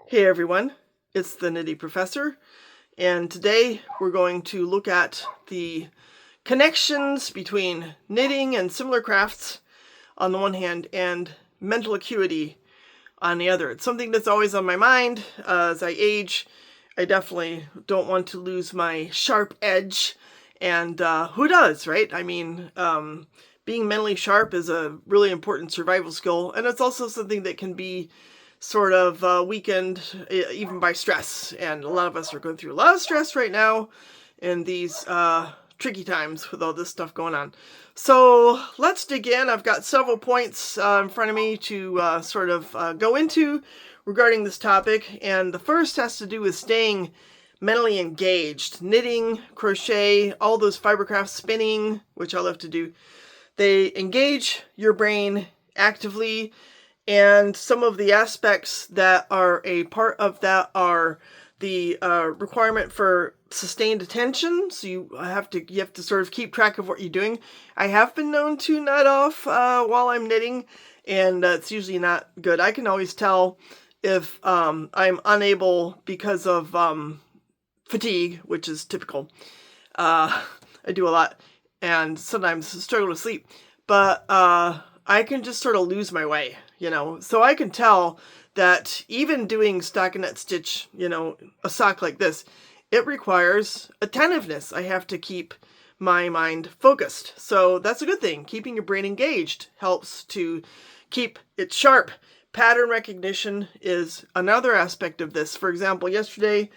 Hey everyone, it's the Nitty Professor, and today we're going to look at the connections between knitting and similar crafts on the one hand and mental acuity on the other. It's something that's always on my mind. As I age, I definitely don't want to lose my sharp edge, and who does, right? I mean, being mentally sharp is a really important survival skill, and it's also something that can be sort of weakened even by stress. And a lot of us are going through a lot of stress right now in these tricky times with all this stuff going on. So let's dig in. I've got several points in front of me to sort of go into regarding this topic. And the first has to do with staying mentally engaged. Knitting, crochet, all those fiber crafts, spinning, which I love to do. They engage your brain actively. And some of the aspects that are a part of that are the requirement for sustained attention. So you have to sort of keep track of what you're doing. I have been known to nod off while I'm knitting, and it's usually not good. I can always tell if I'm unable because of fatigue, which is typical. I do a lot and sometimes struggle to sleep, but I can just sort of lose my way, so I can tell that even doing stockinette stitch, a sock like this, it requires attentiveness. I have to keep my mind focused. So that's a good thing. Keeping your brain engaged helps to keep it sharp. Pattern recognition is another aspect of this. For example, yesterday,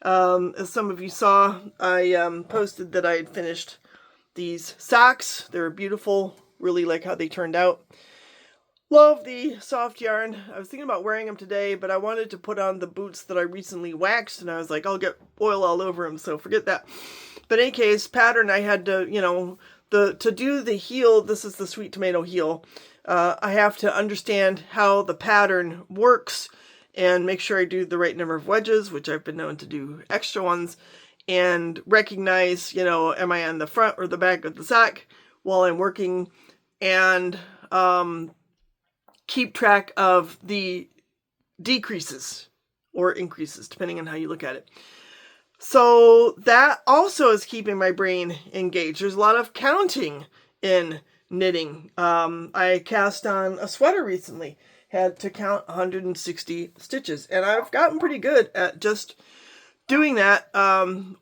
as some of you saw, I posted that I had finished these socks. They're beautiful. Really like how they turned out. Love the soft yarn. I was thinking about wearing them today, but I wanted to put on the boots that I recently waxed, and I was like, I'll get oil all over them, so forget that. But in any case, pattern, I had to, to do the heel, this is the sweet tomato heel, I have to understand how the pattern works and make sure I do the right number of wedges, which I've been known to do extra ones, and recognize, am I on the front or the back of the sock while I'm working, and keep track of the decreases or increases, depending on how you look at it. So that also is keeping my brain engaged. There's a lot of counting in knitting. I cast on a sweater recently, had to count 160 stitches, and I've gotten pretty good at just doing that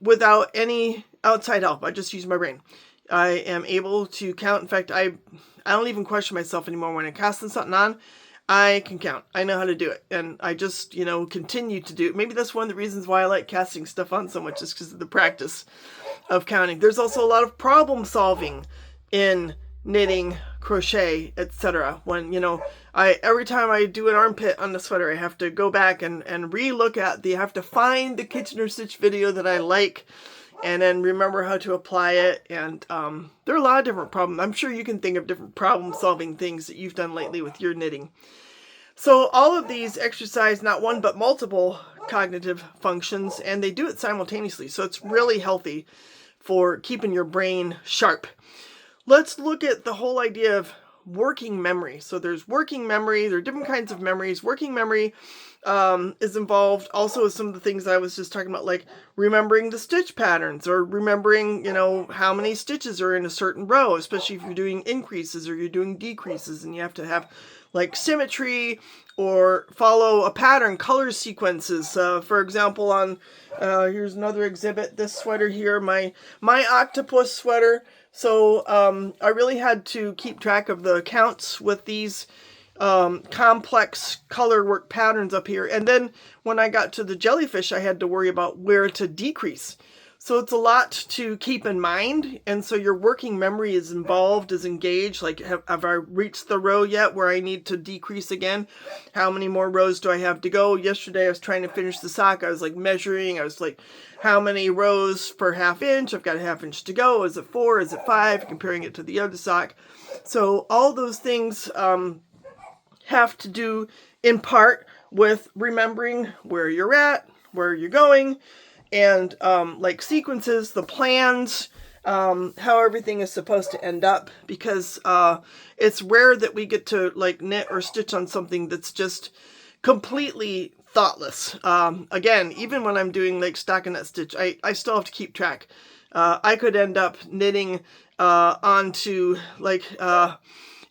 without any outside help. I just use my brain. I am able to count. In fact, I don't even question myself anymore. When I'm casting something on, I can count. I know how to do it. And I just, continue to do it. Maybe that's one of the reasons why I like casting stuff on so much, is because of the practice of counting. There's also a lot of problem solving in knitting, crochet, etc. When, every time I do an armpit on the sweater, I have to go back and re-look at I have to find the Kitchener Stitch video that I like, and then remember how to apply it. And there are a lot of different problems. I'm sure you can think of different problem-solving things that you've done lately with your knitting. So all of these exercise not one but multiple cognitive functions, and they do it simultaneously. So it's really healthy for keeping your brain sharp. Let's look at the whole idea of working memory. So there's working memory. There are different kinds of memories. Working memory is involved also with some of the things I was just talking about, like remembering the stitch patterns, or remembering, how many stitches are in a certain row, especially if you're doing increases or you're doing decreases, and you have to have like symmetry or follow a pattern, color sequences. For example, on here's another exhibit, this sweater here, my octopus sweater. So I really had to keep track of the counts with these complex color work patterns up here. And then when I got to the jellyfish, I had to worry about where to decrease. So it's a lot to keep in mind. And so your working memory is involved, is engaged. Like, have I reached the row yet where I need to decrease again? How many more rows do I have to go? Yesterday I was trying to finish the sock. I was like measuring. I was like, how many rows per ½ inch? I've got a ½ inch to go. Is it 4? Is it 5? Comparing it to the other sock. So all those things have to do in part with remembering where you're at, where you're going, and like sequences, the plans, how everything is supposed to end up, because it's rare that we get to like knit or stitch on something that's just completely thoughtless. Again, even when I'm doing like stockinette stitch, I still have to keep track. I could end up knitting onto like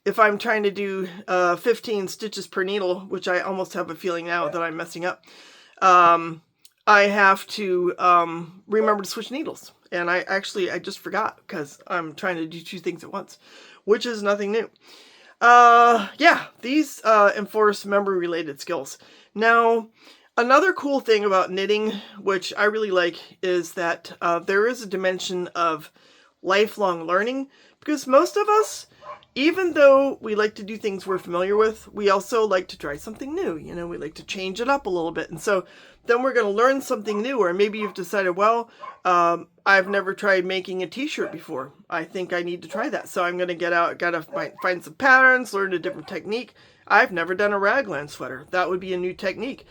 if I'm trying to do 15 stitches per needle, which I almost have a feeling now that I'm messing up, I have to remember to switch needles. And I just forgot because I'm trying to do two things at once, which is nothing new. Yeah, these enforce memory related skills. Now, another cool thing about knitting, which I really like, is that there is a dimension of lifelong learning, because most of us, even though we like to do things we're familiar with, we also like to try something new. You know, we like to change it up a little bit. And so then we're going to learn something new, or maybe you've decided, well, I've never tried making a t-shirt before. I think I need to try that. So I'm going to get out, got to find some patterns, learn a different technique. I've never done a raglan sweater. That would be a new technique.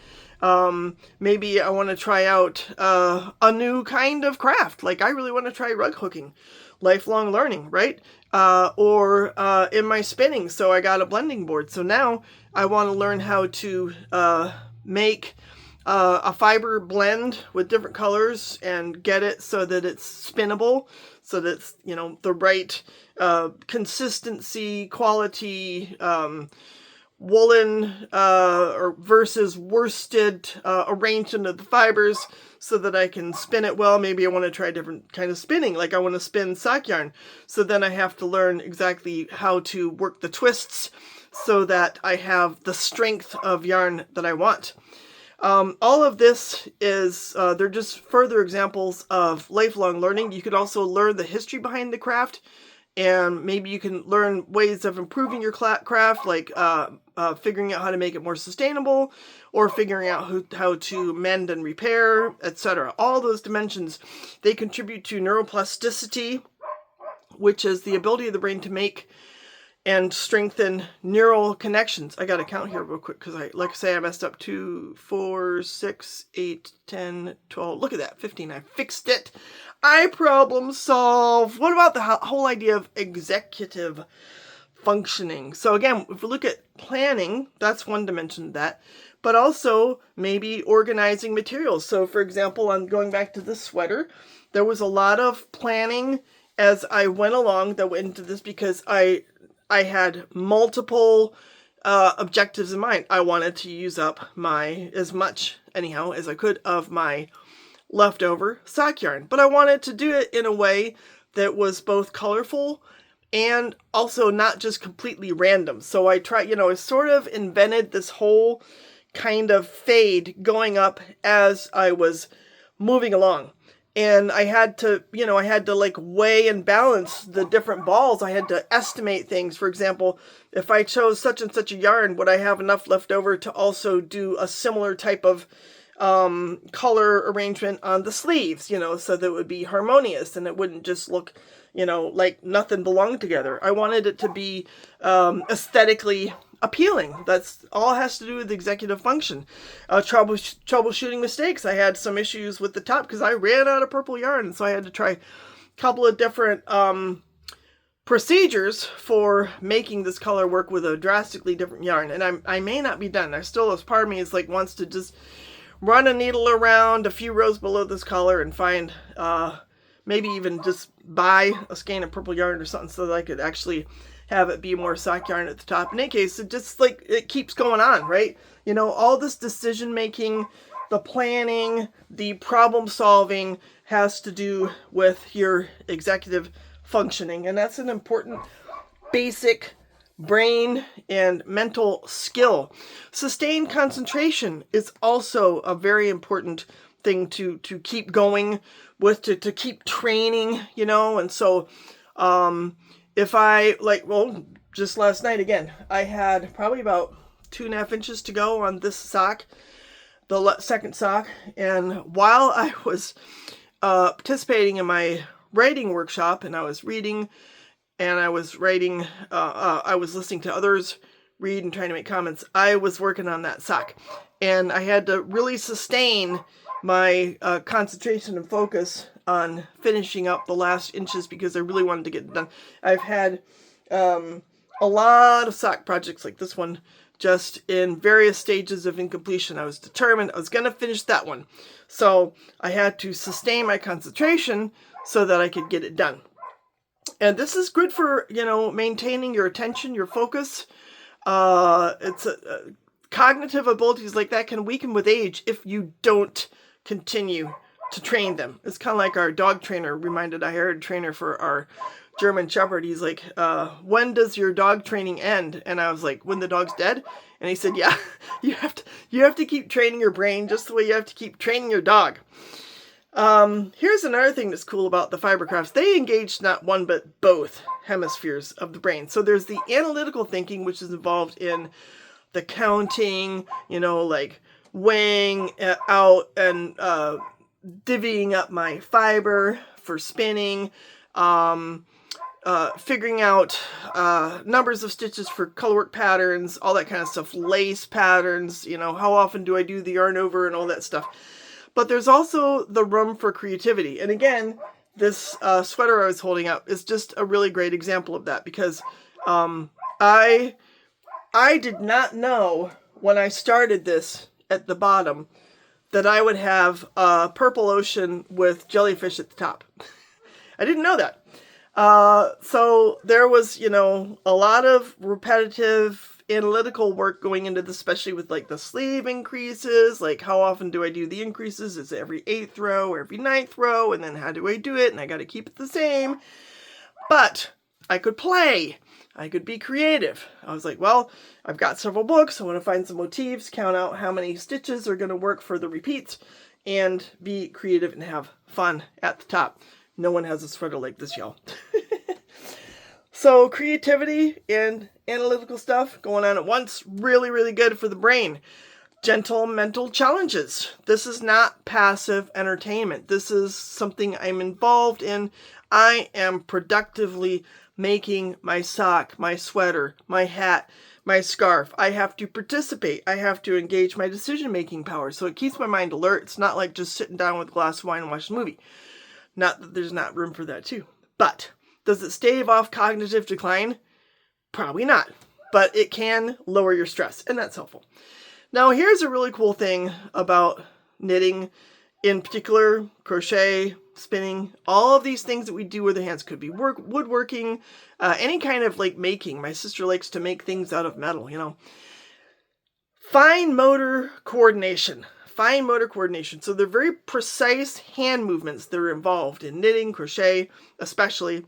Maybe I want to try out a new kind of craft. Like I really want to try rug hooking. Lifelong learning, right? Or in my spinning, so I got a blending board. So now I want to learn how to make a fiber blend with different colors and get it so that it's spinnable, so that it's, you know, the right consistency, quality, woolen or versus worsted arrangement of the fibers, so that I can spin it well. Maybe I want to try a different kind of spinning, like I want to spin sock yarn. So then I have to learn exactly how to work the twists so that I have the strength of yarn that I want. All of this is, they're just further examples of lifelong learning. You could also learn the history behind the craft, and maybe you can learn ways of improving your craft, like figuring out how to make it more sustainable, or figuring out how to mend and repair, etc. All those dimensions, they contribute to neuroplasticity, which is the ability of the brain to make and strengthen neural connections. I got to count here real quick because like I say, I messed up 2, 4, 6, 8, 10, 12. Look at that, 15. I fixed it. I problem solve. What about the whole idea of executive functioning? So again, if we look at planning, that's one dimension of that, but also maybe organizing materials. So for example, I'm going back to this sweater. There was a lot of planning as I went along that went into this, because I had multiple objectives in mind. I wanted to use up as much anyhow as I could of my leftover sock yarn, but I wanted to do it in a way that was both colorful and also not just completely random. So I I sort of invented this whole kind of fade going up as I was moving along. And I had to like weigh and balance the different balls. I had to estimate things. For example, if I chose such and such a yarn, would I have enough left over to also do a similar type of color arrangement on the sleeves, so that it would be harmonious and it wouldn't just look, like nothing belonged together. I wanted it to be aesthetically appealing. That's all it has to do with executive function. Troubleshooting mistakes. I had some issues with the top because I ran out of purple yarn, so I had to try a couple of different procedures for making this color work with a drastically different yarn. And I may not be done. There's part of me is like wants to just run a needle around a few rows below this color and find maybe even just buy a skein of purple yarn or something so that I could actually have it be more sock yarn at the top. In any case, it just it keeps going on, right? All this decision making, the planning, the problem solving has to do with your executive functioning, and that's an important basic brain and mental skill. Sustained concentration is also a very important thing to keep going with, to keep training, and so if I just last night again, I had probably about 2.5 inches to go on this sock, the second sock, and while I was participating in my writing workshop and I was reading and I was writing, I was listening to others read and trying to make comments, I was working on that sock, and I had to really sustain my concentration and focus on finishing up the last inches because I really wanted to get it done. I've had a lot of sock projects like this one just in various stages of incompletion. I was determined I was going to finish that one. So I had to sustain my concentration so that I could get it done. And this is good for, maintaining your attention, your focus. Cognitive abilities like that can weaken with age if you don't continue to train them. It's kind of like our dog trainer reminded. I hired a trainer for our German Shepherd. He's like, when does your dog training end? And I was like, when the dog's dead? And he said, yeah, you have to keep training your brain just the way you have to keep training your dog. Here's another thing that's cool about the fibercrafts. They engage not one but both hemispheres of the brain. So there's the analytical thinking, which is involved in the counting, like weighing out and divvying up my fiber for spinning, figuring out numbers of stitches for colorwork patterns, all that kind of stuff, lace patterns, how often do I do the yarn over and all that stuff. But there's also the room for creativity. And again, this sweater I was holding up is just a really great example of that, because I did not know when I started this at the bottom that I would have a purple ocean with jellyfish at the top. I didn't know that. So there was, a lot of repetitive analytical work going into this, especially with like the sleeve increases, like how often do I do the increases? Is it every 8th row or every 9th row? And then how do I do it? And I got to keep it the same. But I could play. I could be creative. I was like, well, I've got several books. I want to find some motifs, count out how many stitches are going to work for the repeats, and be creative and have fun at the top. No one has a sweater like this, y'all. So creativity and analytical stuff going on at once, really, really good for the brain. Gentle mental challenges. This is not passive entertainment. This is something I'm involved in. I am productively making my sock, my sweater, my hat, my scarf. I have to participate. I have to engage my decision-making power. So it keeps my mind alert. It's not like just sitting down with a glass of wine and watching a movie. Not that there's not room for that too. But does it stave off cognitive decline? Probably not. But it can lower your stress, and that's helpful. Now, here's a really cool thing about knitting, in particular, crochet, spinning, all of these things that we do with the hands. Could be woodworking, any kind of like making. My sister likes to make things out of metal, Fine motor coordination. Fine motor coordination. So they're very precise hand movements that are involved in knitting, crochet, especially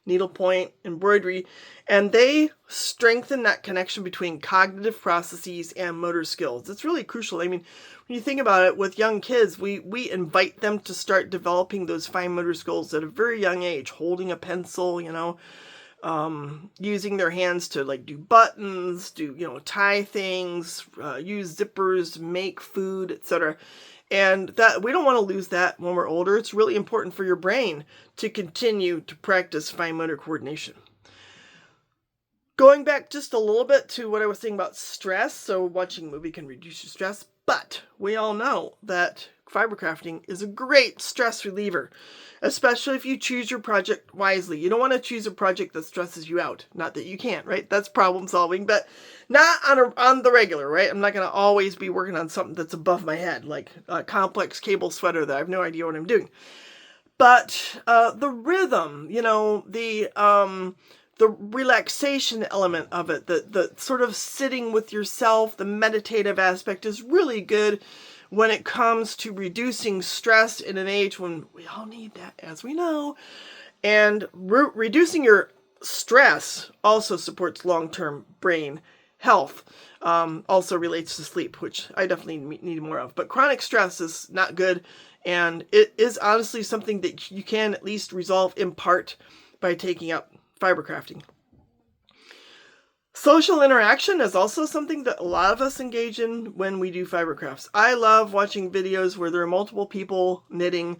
needlepoint, embroidery, and they strengthen that connection between cognitive processes and motor skills. It's really crucial. I mean, when you think about it, with young kids, we invite them to start developing those fine motor skills at a very young age, holding a pencil, using their hands to like do buttons, tie things, use zippers, make food, etc. And that we don't want to lose that when we're older. It's really important for your brain to continue to practice fine motor coordination. Going back just a little bit to what I was saying about stress. So watching a movie can reduce your stress, but we all know that fiber crafting is a great stress reliever, especially if you choose your project wisely. You don't want to choose a project that stresses you out. Not that you can't, right? That's problem solving, but not on the regular, right? I'm not going to always be working on something that's above my head, like a complex cable sweater that I have no idea what I'm doing. But the rhythm, the relaxation element of it, the sort of sitting with yourself, the meditative aspect is really good when it comes to reducing stress in an age when we all need that, as we know. And reducing your stress also supports long-term brain health. Also relates to sleep, which I definitely need more of. But chronic stress is not good, and it is honestly something that you can at least resolve in part by taking up fiber crafting. Social interaction is also something that a lot of us engage in when we do fiber crafts. I love watching videos where there are multiple people knitting.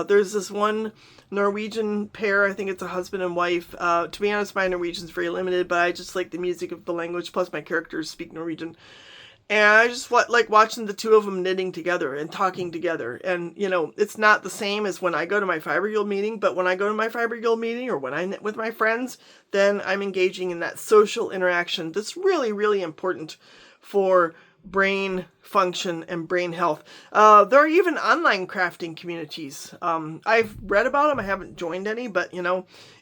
There's this one Norwegian pair, I think it's a husband and wife. To be honest, my Norwegian is very limited, but I just like the music of the language, plus my characters speak Norwegian. And I just like watching the two of them knitting together and talking together. And, it's not the same as when I go to my Fiber Guild meeting, but when I go to my Fiber Guild meeting or when I knit with my friends, then I'm engaging in that social interaction that's really, really important for brain function and brain health. There are even online crafting communities. I've read about them. I haven't joined any, but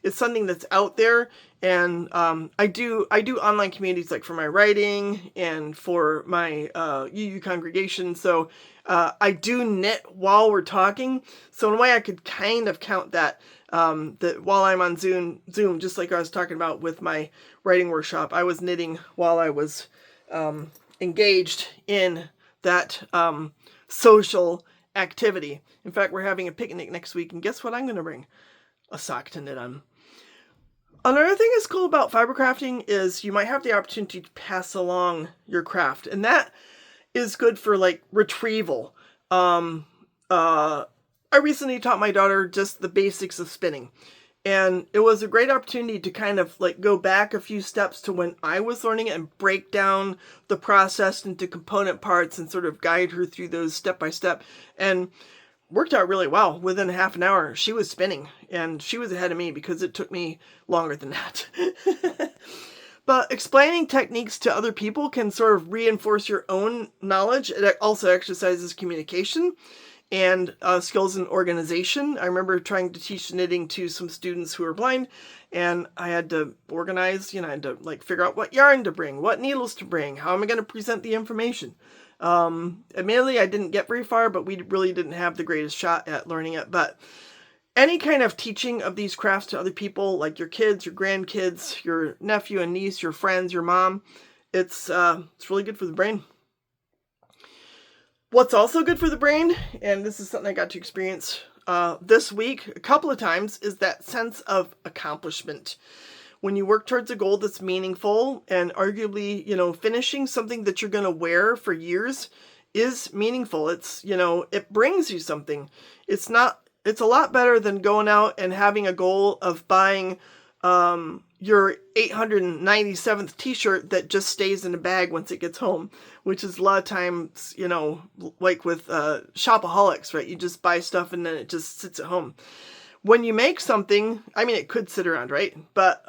it's something that's out there. And I do online communities like for my writing and for my UU congregation. So I do knit while we're talking. So in a way, I could kind of count that. That while I'm on Zoom, just like I was talking about with my writing workshop, I was knitting while I was engaged in that social activity. In fact, we're having a picnic next week, and guess what I'm going to bring? A sock to knit on. Another thing that's cool about fiber crafting is you might have the opportunity to pass along your craft, and that is good for like retrieval. I recently taught my daughter just the basics of spinning, and it was a great opportunity to kind of like go back a few steps to when I was learning it and break down the process into component parts and sort of guide her through those step by step. And worked out really well. Within half an hour, she was spinning, and she was ahead of me because it took me longer than that. But explaining techniques to other people can sort of reinforce your own knowledge. It also exercises communication and skills in organization. I remember trying to teach knitting to some students who were blind, and I had to organize, I had to like figure out what yarn to bring, what needles to bring, how am I going to present the information. Admittedly, I didn't get very far, but we really didn't have the greatest shot at learning it. But any kind of teaching of these crafts to other people, like your kids, your grandkids, your nephew and niece, your friends, your mom, it's really good for the brain. What's also good for the brain, and this is something I got to experience this week a couple of times, is that sense of accomplishment. When you work towards a goal that's meaningful, and arguably, finishing something that you're going to wear for years is meaningful. It's, it brings you something. It's a lot better than going out and having a goal of buying your 897th t-shirt that just stays in a bag once it gets home, which is a lot of times, like with shopaholics, right? You just buy stuff and then it just sits at home. When you make something, I mean, it could sit around, right? But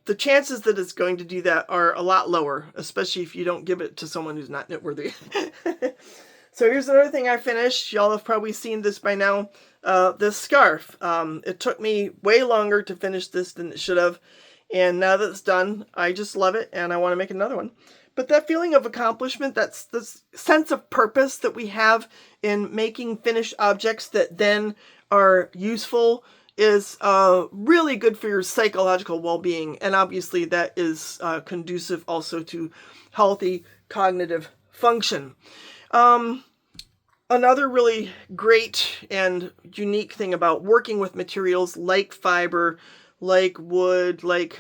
the chances that it's going to do that are a lot lower, especially if you don't give it to someone who's not knitworthy. So here's another thing I finished. Y'all have probably seen this by now. This scarf. It took me way longer to finish this than it should have. And now that it's done, I just love it and I want to make another one. But that feeling of accomplishment, that's this sense of purpose that we have in making finished objects that then are useful is really good for your psychological well-being. And obviously that is conducive also to healthy cognitive function. Another really great and unique thing about working with materials like fiber, like wood, like,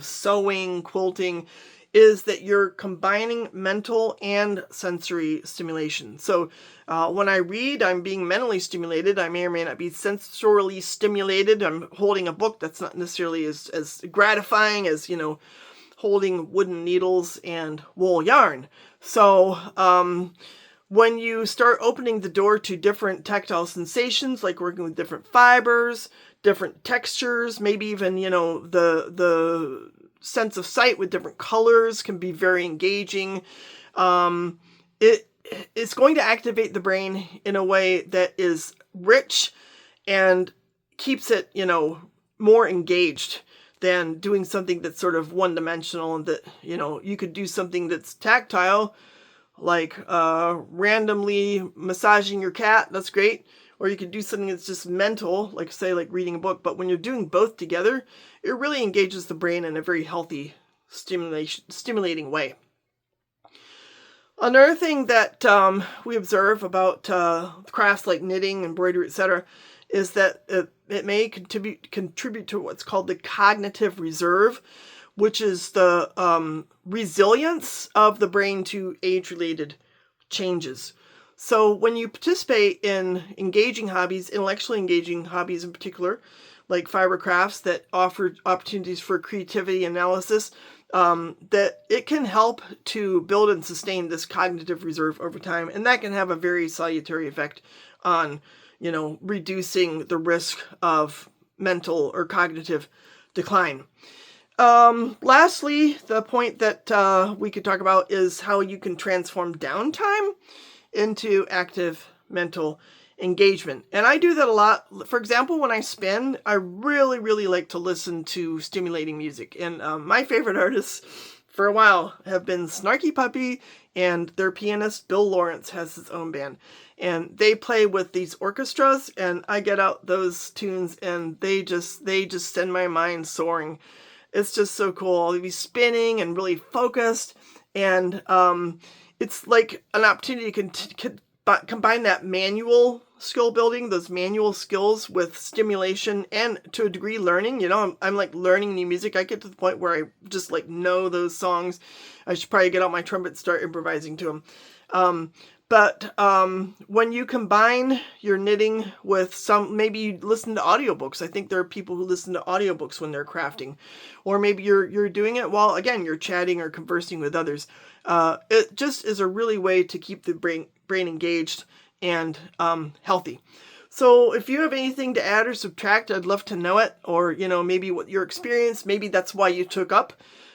sewing, quilting, is that you're combining mental and sensory stimulation. So when I read, I'm being mentally stimulated. I may or may not be sensorily stimulated. I'm holding a book that's not necessarily as gratifying as, holding wooden needles and wool yarn. So when you start opening the door to different tactile sensations, like working with different fibers, different textures, maybe even, the sense of sight with different colors can be very engaging. It's going to activate the brain in a way that is rich and keeps it, more engaged than doing something that's sort of one-dimensional, and that, you could do something that's tactile, like randomly massaging your cat. That's great. Or you could do something that's just mental, like say, like reading a book. But when you're doing both together, it really engages the brain in a very healthy, stimulating way. Another thing that we observe about crafts like knitting, embroidery, etc., is that it may contribute to what's called the cognitive reserve, which is the resilience of the brain to age-related changes. So when you participate in engaging hobbies, intellectually engaging hobbies in particular, like fiber crafts that offer opportunities for creativity analysis, that it can help to build and sustain this cognitive reserve over time, and that can have a very salutary effect on, reducing the risk of mental or cognitive decline. Lastly, the point that we could talk about is how you can transform downtime into active mental engagement. And I do that a lot. For example, when I spin, I really, really like to listen to stimulating music. And my favorite artists for a while have been Snarky Puppy, and their pianist Bill Lawrence has his own band. And they play with these orchestras, and I get out those tunes and they just send my mind soaring. It's just so cool. I'll be spinning and really focused, and it's like an opportunity to combine that manual skill building, those manual skills, with stimulation and, to a degree, learning. I'm like learning new music. I get to the point where I just like know those songs. I should probably get out my trumpet and start improvising to them. But when you combine your knitting with maybe you listen to audiobooks. I think there are people who listen to audiobooks when they're crafting. Or maybe you're doing it while, again, you're chatting or conversing with others. It just is a really way to keep the brain engaged and healthy. So if you have anything to add or subtract, I'd love to know it. Or, maybe what your experience, maybe that's why you took up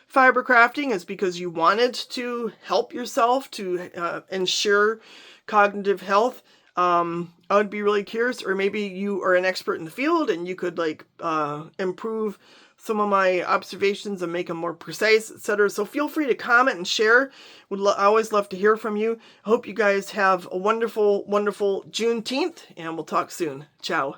fiber crafting, is because you wanted to help yourself to ensure cognitive health. I would be really curious. Or maybe you are an expert in the field and you could improve some of my observations and make them more precise, etc. So feel free to comment and share. I always love to hear from you. I hope you guys have a wonderful, wonderful Juneteenth, and we'll talk soon. Ciao.